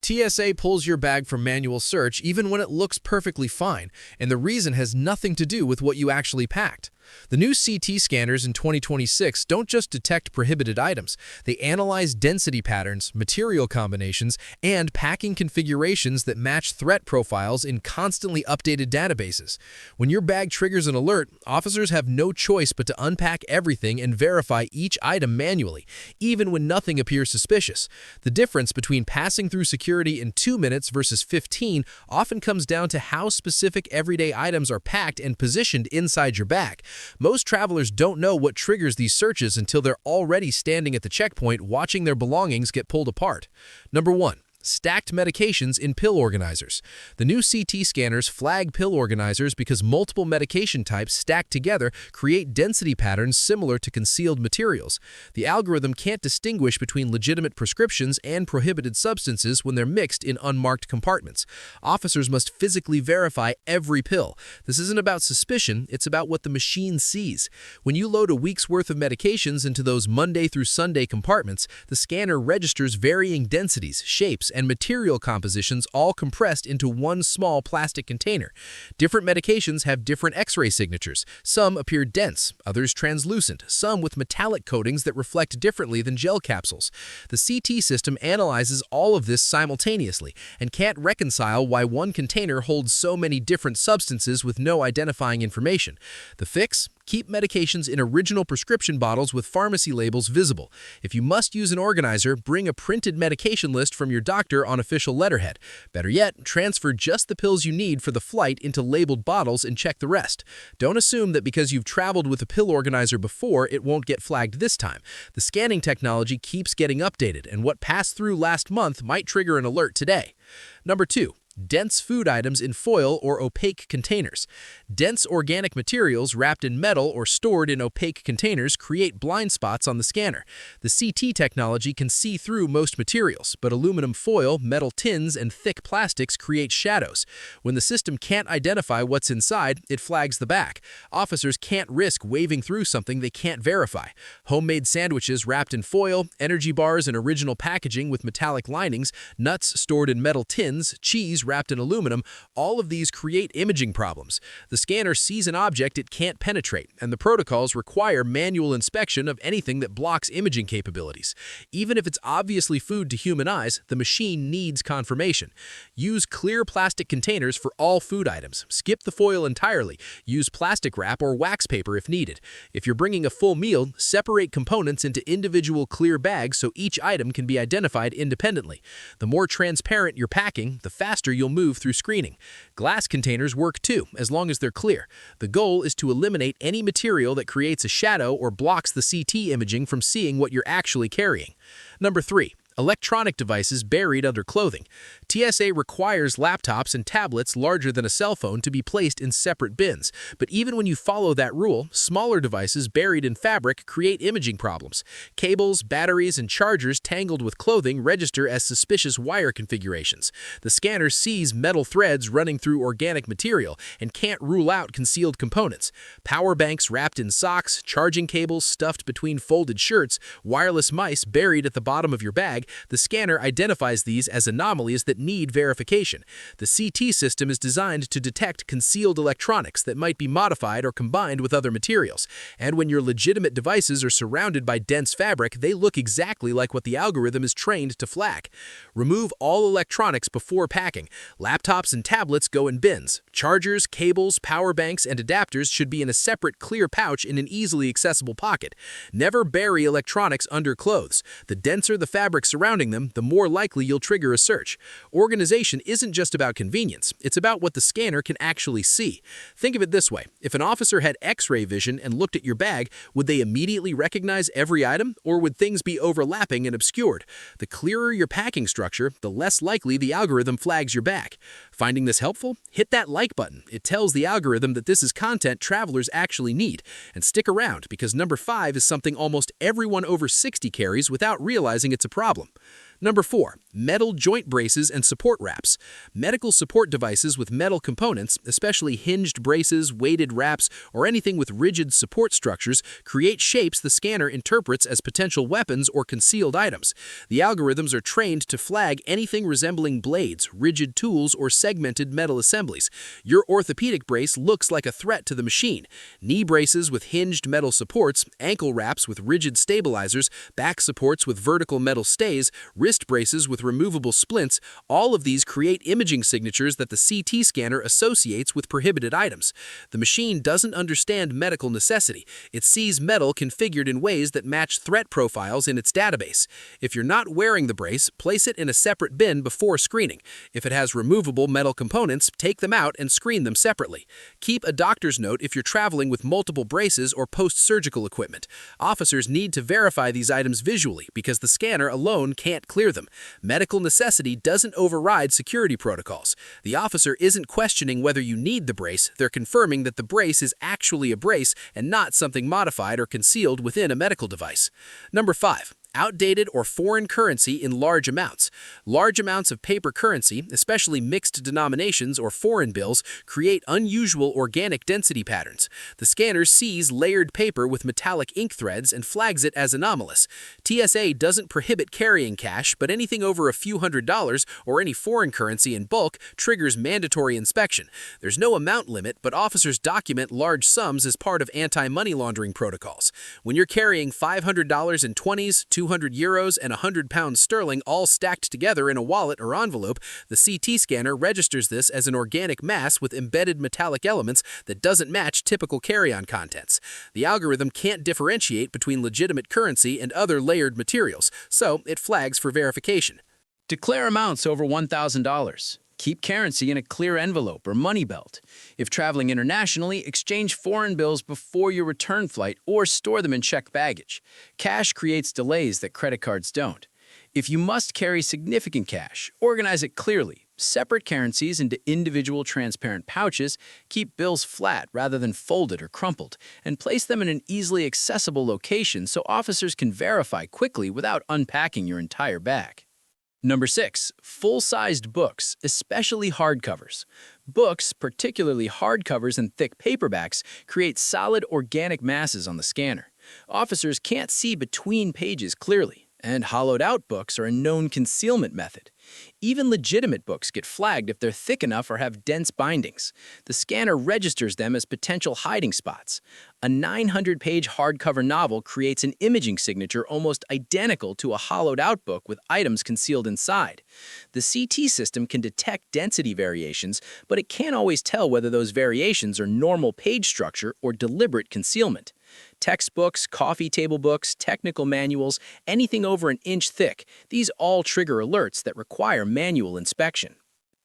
TSA pulls your bag from manual search even when it looks perfectly fine, and the reason has nothing to do with what you actually packed. The new CT scanners in 2026 don't just detect prohibited items, they analyze density patterns, material combinations, and packing configurations that match threat profiles in constantly updated databases. When your bag triggers an alert, officers have no choice but to unpack everything and verify each item manually, even when nothing appears suspicious. The difference between passing through security in 2 minutes versus 15 often comes down to how specific everyday items are packed and positioned inside your bag. Most travelers don't know what triggers these searches until they're already standing at the checkpoint watching their belongings get pulled apart. Number 1. Stacked medications in pill organizers. The new CT scanners flag pill organizers because multiple medication types stacked together create density patterns similar to concealed materials. The algorithm can't distinguish between legitimate prescriptions and prohibited substances when they're mixed in unmarked compartments. Officers must physically verify every pill. This isn't about suspicion, it's about what the machine sees. When you load a week's worth of medications into those Monday through Sunday compartments, the scanner registers varying densities, shapes, and material compositions all compressed into one small plastic container. Different medications have different X-ray signatures. Some appear dense, others translucent, some with metallic coatings that reflect differently than gel capsules. The CT system analyzes all of this simultaneously and can't reconcile why one container holds so many different substances with no identifying information. The fix? Keep medications in original prescription bottles with pharmacy labels visible. If you must use an organizer, bring a printed medication list from your doctor on official letterhead. Better yet, transfer just the pills you need for the flight into labeled bottles and check the rest. Don't assume that because you've traveled with a pill organizer before, it won't get flagged this time. The scanning technology keeps getting updated, and what passed through last month might trigger an alert today. Number 2. Dense food items in foil or opaque containers. Dense organic materials wrapped in metal or stored in opaque containers create blind spots on the scanner. The CT technology can see through most materials, but aluminum foil, metal tins, and thick plastics create shadows. When the system can't identify what's inside, it flags the back. Officers can't risk waving through something they can't verify. Homemade sandwiches wrapped in foil, energy bars in original packaging with metallic linings, nuts stored in metal tins, cheese wrapped in aluminum, all of these create imaging problems. The scanner sees an object it can't penetrate, and the protocols require manual inspection of anything that blocks imaging capabilities. Even if it's obviously food to human eyes, the machine needs confirmation. Use clear plastic containers for all food items. Skip the foil entirely. Use plastic wrap or wax paper if needed. If you're bringing a full meal, separate components into individual clear bags so each item can be identified independently. The more transparent you're packing, the faster you'll move through screening. Glass containers work too, as long as they're clear. The goal is to eliminate any material that creates a shadow or blocks the CT imaging from seeing what you're actually carrying. Number 3. Electronic devices buried under clothing. TSA requires laptops and tablets larger than a cell phone to be placed in separate bins, but even when you follow that rule, smaller devices buried in fabric create imaging problems. Cables, batteries, and chargers tangled with clothing register as suspicious wire configurations. The scanner sees metal threads running through organic material and can't rule out concealed components. Power banks wrapped in socks, charging cables stuffed between folded shirts, wireless mice buried at the bottom of your bag. The scanner identifies these as anomalies that need verification. The CT system is designed to detect concealed electronics that might be modified or combined with other materials. And when your legitimate devices are surrounded by dense fabric, they look exactly like what the algorithm is trained to flag. Remove all electronics before packing. Laptops and tablets go in bins. Chargers, cables, power banks, and adapters should be in a separate clear pouch in an easily accessible pocket. Never bury electronics under clothes. The denser the fabric surrounding them, the more likely you'll trigger a search. Organization isn't just about convenience, it's about what the scanner can actually see. Think of it this way: if an officer had X-ray vision and looked at your bag, would they immediately recognize every item, or would things be overlapping and obscured? The clearer your packing structure, the less likely the algorithm flags your bag. Finding this helpful? Hit that like button. It tells the algorithm that this is content travelers actually need. And stick around, because number 5 is something almost everyone over 60 carries without realizing it's a problem. Number 4. Metal joint braces and support wraps. Medical support devices with metal components, especially hinged braces, weighted wraps, or anything with rigid support structures, create shapes the scanner interprets as potential weapons or concealed items. The algorithms are trained to flag anything resembling blades, rigid tools, or segmented metal assemblies. Your orthopedic brace looks like a threat to the machine. Knee braces with hinged metal supports, ankle wraps with rigid stabilizers, back supports with vertical metal stays, wrist braces with removable splints, all of these create imaging signatures that the CT scanner associates with prohibited items. The machine doesn't understand medical necessity. It sees metal configured in ways that match threat profiles in its database. If you're not wearing the brace, place it in a separate bin before screening. If it has removable metal components, take them out and screen them separately. Keep a doctor's note if you're traveling with multiple braces or post-surgical equipment. Officers need to verify these items visually because the scanner alone can't clear them. Medical necessity doesn't override security protocols. The officer isn't questioning whether you need the brace, they're confirming that the brace is actually a brace and not something modified or concealed within a medical device. Number 5. Outdated or foreign currency in large amounts. Large amounts of paper currency, especially mixed denominations or foreign bills, create unusual organic density patterns. The scanner sees layered paper with metallic ink threads and flags it as anomalous. TSA doesn't prohibit carrying cash, but anything over a few $100s or any foreign currency in bulk triggers mandatory inspection. There's no amount limit, but officers document large sums as part of anti-money laundering protocols. When you're carrying $500 in 20s, 200 euros, and 100 pounds sterling all stacked together in a wallet or envelope, the CT scanner registers this as an organic mass with embedded metallic elements that doesn't match typical carry-on contents. The algorithm can't differentiate between legitimate currency and other layered materials, so it flags for verification. Declare amounts over $1,000. Keep currency in a clear envelope or money belt. If traveling internationally, exchange foreign bills before your return flight or store them in checked baggage. Cash creates delays that credit cards don't. If you must carry significant cash, organize it clearly. Separate currencies into individual transparent pouches, keep bills flat rather than folded or crumpled, and place them in an easily accessible location so officers can verify quickly without unpacking your entire bag. Number 6. Full-sized books, especially hardcovers. Books, particularly hardcovers and thick paperbacks, create solid organic masses on the scanner. Officers can't see between pages clearly, and hollowed-out books are a known concealment method. Even legitimate books get flagged if they're thick enough or have dense bindings. The scanner registers them as potential hiding spots. A 900-page hardcover novel creates an imaging signature almost identical to a hollowed-out book with items concealed inside. The CT system can detect density variations, but it can't always tell whether those variations are normal page structure or deliberate concealment. Textbooks, coffee table books, technical manuals, anything over an inch thick, these all trigger alerts that require manual inspection.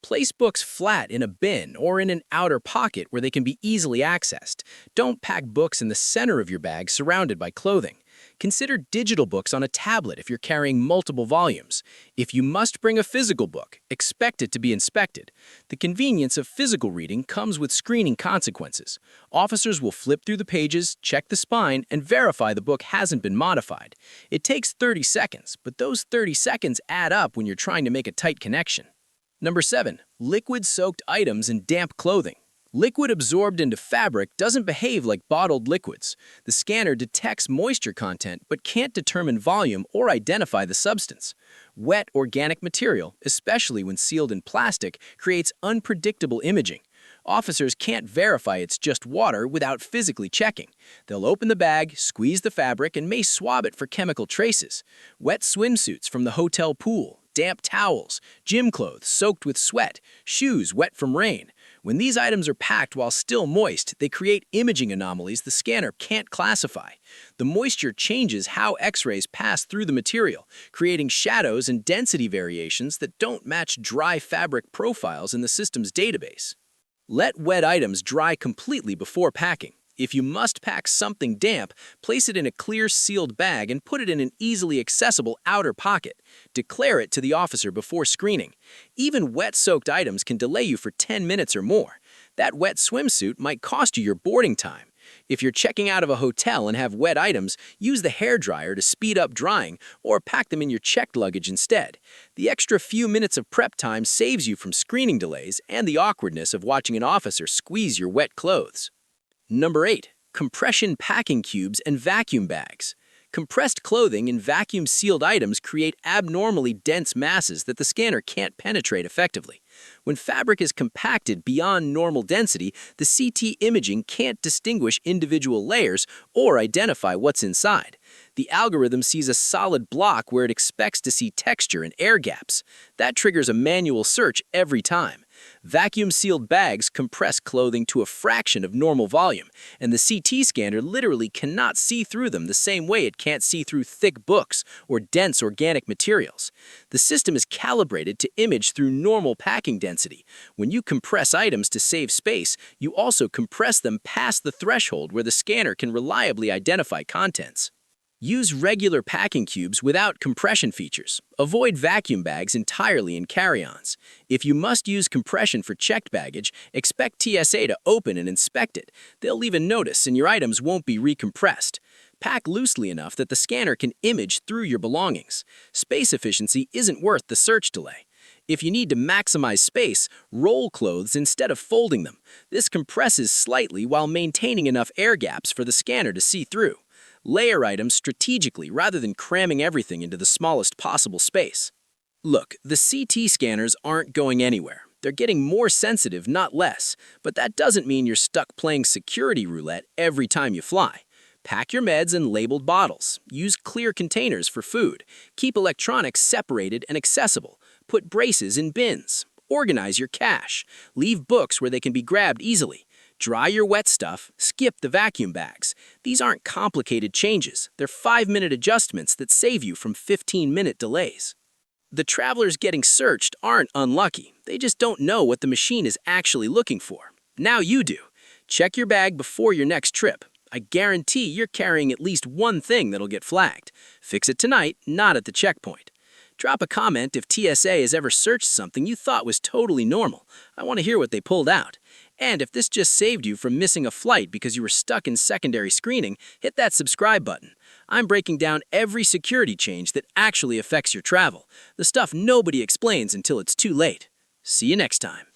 Place books flat in a bin or in an outer pocket where they can be easily accessed. Don't pack books in the center of your bag surrounded by clothing. Consider digital books on a tablet if you're carrying multiple volumes. If you must bring a physical book, expect it to be inspected. The convenience of physical reading comes with screening consequences. Officers will flip through the pages, check the spine, and verify the book hasn't been modified. It takes 30 seconds, but those 30 seconds add up when you're trying to make a tight connection. Number 7. Liquid-soaked items in damp clothing. Liquid absorbed into fabric doesn't behave like bottled liquids. The scanner detects moisture content but can't determine volume or identify the substance. Wet organic material, especially when sealed in plastic, creates unpredictable imaging. Officers can't verify it's just water without physically checking. They'll open the bag, squeeze the fabric, and may swab it for chemical traces. Wet swimsuits from the hotel pool, damp towels, gym clothes soaked with sweat, shoes wet from rain. When these items are packed while still moist, they create imaging anomalies the scanner can't classify. The moisture changes how X-rays pass through the material, creating shadows and density variations that don't match dry fabric profiles in the system's database. Let wet items dry completely before packing. If you must pack something damp, place it in a clear sealed bag and put it in an easily accessible outer pocket. Declare it to the officer before screening. Even wet-soaked items can delay you for 10 minutes or more. That wet swimsuit might cost you your boarding time. If you're checking out of a hotel and have wet items, use the hairdryer to speed up drying or pack them in your checked luggage instead. The extra few minutes of prep time saves you from screening delays and the awkwardness of watching an officer squeeze your wet clothes. Number 8. Compression packing cubes and vacuum bags. Compressed clothing and vacuum-sealed items create abnormally dense masses that the scanner can't penetrate effectively. When fabric is compacted beyond normal density, the CT imaging can't distinguish individual layers or identify what's inside. The algorithm sees a solid block where it expects to see texture and air gaps. That triggers a manual search every time. Vacuum-sealed bags compress clothing to a fraction of normal volume, and the CT scanner literally cannot see through them the same way it can't see through thick books or dense organic materials. The system is calibrated to image through normal packing density. When you compress items to save space, you also compress them past the threshold where the scanner can reliably identify contents. Use regular packing cubes without compression features. Avoid vacuum bags entirely in carry-ons. If you must use compression for checked baggage, expect TSA to open and inspect it. They'll leave a notice and your items won't be recompressed. Pack loosely enough that the scanner can image through your belongings. Space efficiency isn't worth the search delay. If you need to maximize space, roll clothes instead of folding them. This compresses slightly while maintaining enough air gaps for the scanner to see through. Layer items strategically rather than cramming everything into the smallest possible space. Look, the CT scanners aren't going anywhere. They're getting more sensitive, not less, but that doesn't mean you're stuck playing security roulette every time you fly. Pack your meds in labeled bottles. Use clear containers for food. Keep electronics separated and accessible. Put braces in bins. Organize your cash. Leave books where they can be grabbed easily. Dry your wet stuff, skip the vacuum bags. These aren't complicated changes. They're 5-minute adjustments that save you from 15-minute delays. The travelers getting searched aren't unlucky. They just don't know what the machine is actually looking for. Now you do. Check your bag before your next trip. I guarantee you're carrying at least one thing that'll get flagged. Fix it tonight, not at the checkpoint. Drop a comment if TSA has ever searched something you thought was totally normal. I want to hear what they pulled out. And if this just saved you from missing a flight because you were stuck in secondary screening, hit that subscribe button. I'm breaking down every security change that actually affects your travel. The stuff nobody explains until it's too late. See you next time.